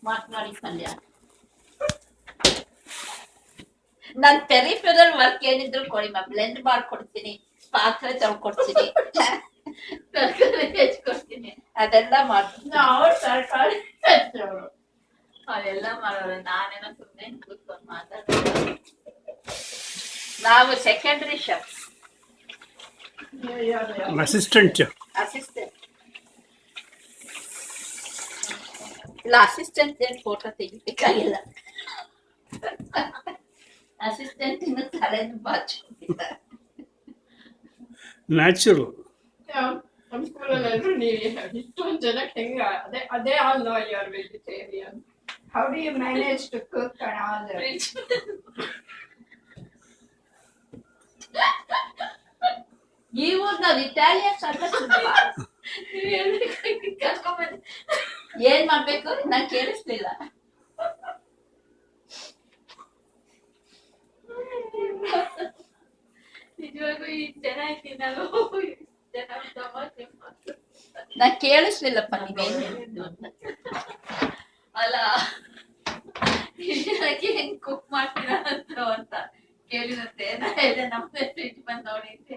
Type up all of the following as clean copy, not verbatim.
ಮಾತನಾಡಿ ಪಲ್ಯ. ನಾನ್ peripheral work ಏನಿದ್ರು ಕೊಡಿ ಬ್ಲೆಂಡ್ ಮಾಡ್ಕೊಡ್ತೀನಿ, ಪಾತ್ರೆ ತೊಳ್ಕೊಡ್ತೀನಿ, ತರಕಾರಿ ಹೆಚ್ಚಿಕೊಡ್ತೀನಿ, ಅದೆಲ್ಲ ಮಾಡ್ತೀನಿ. ಅವ್ರು ತರಕಾರಿ ಹೆಚ್ಚೋರು, ಅದೆಲ್ಲ ಮಾಡೋರು. ನಾನೇನೋ ಸುಮ್ಮನೆ ಕೂತ್ಕೊಂಡು ಮಾತಾಡ್ತೀನಿ. ನಾವು ಸೆಕೆಂಡ್ರಿ ಶೆಫ್, ಅಸಿಸ್ಟೆಂಟ್ ಅಸಿಸ್ಟೆಂಟ್ ಇಲ್ಲ. ಅಸಿಸ್ಟೆಂಟ್ ಏನ್ ಫೋಟೋ ತೆಗಿಬೇಕಾಗಿಲ್ಲ. ಅಸಿಸ್ಟೆಂಟ್ ಇನ್ನು ತಲೆದು ಬಾಚಿಕೊಂಡಿದ್ದಾರೆ. ನ್ಯಾಚುರಲ್. ನಮ್ಮ ಸ್ಕೂಲಲ್ಲಿ ಎಲ್ಲರೂ ನೀವು ಇಷ್ಟೊಂದು ಜನಕ್ಕೆ ಹೆಂಗ ಅದೇ all no you are vegetarian. How do you manage to cook and all that? ನೀವು ನಾವು ಇಟಾಲಿಯನ್ಸ್ ಅಂತ ಏನ್ ಮಾಡ್ಬೇಕು ನಂಗೆ ಕೇಳಿಸ್ಲಿಲ್ಲ. ನಿಜವಾಗೂ ಈ ಚೆನ್ನಾಗಿ ನಾನು ನಾ ಕೇಳಿಸ್ಲಿಲ್ಲಪ್ಪ ನೀವೇನ್ ಹೇಳಿದ್ದು ಅಂತ. ಅಲ್ಲ ಹೆಂಗ್ ಕುಕ್ ಮಾಡ್ತೀರಾ ಅಂತ ಕೇಳಿರುತ್ತೆ. ನಮ್ದೇ ಫ್ರಿಜ್ ಬಂದ್ ನೋಡಿದ್ದೆ.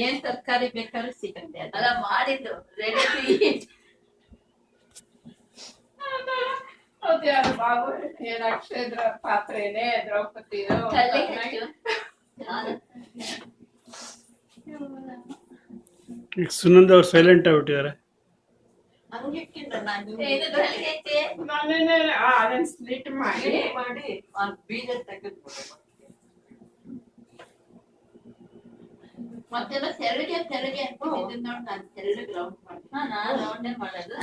ಏನ್ ತರಕಾರಿ ಬೇಕಾದ್ರೂ ಸಿಗುತ್ತೆ. ಅಲ್ಲ ಮಾಡಿದ್ದು ರೆಡಿ. ಅದ್ಯಾರು ಬಾಬು ಏನ್ ಅಕ್ಷಯ ಪಾತ್ರೆನೇ ದ್ರೌಪದಿದು ಈಗ ಸುನಂದ ಅವ್ರು ಸೈಲೆಂಟ್ ಆಗ್ಬಿಟ್ಟಿದ್ದಾರೆ. ಅದನ್ನ ಸ್ಪ್ಲಿಟ್ ಮಾಡಿ ಬೀಜ ತೆಗೆದು ಮತ್ತೆಲ್ಲ ತೆಳ್ಳಗೆ ತೆಳ್ಳಗೆ ಅಂತ ನೋಡಿ ನಾನು ತೆಳ್ಳಗೆ ರೌಂಡ್ ಮಾಡಿ. ನಾನು ರೌಂಡೇ ಮಾಡೋದು.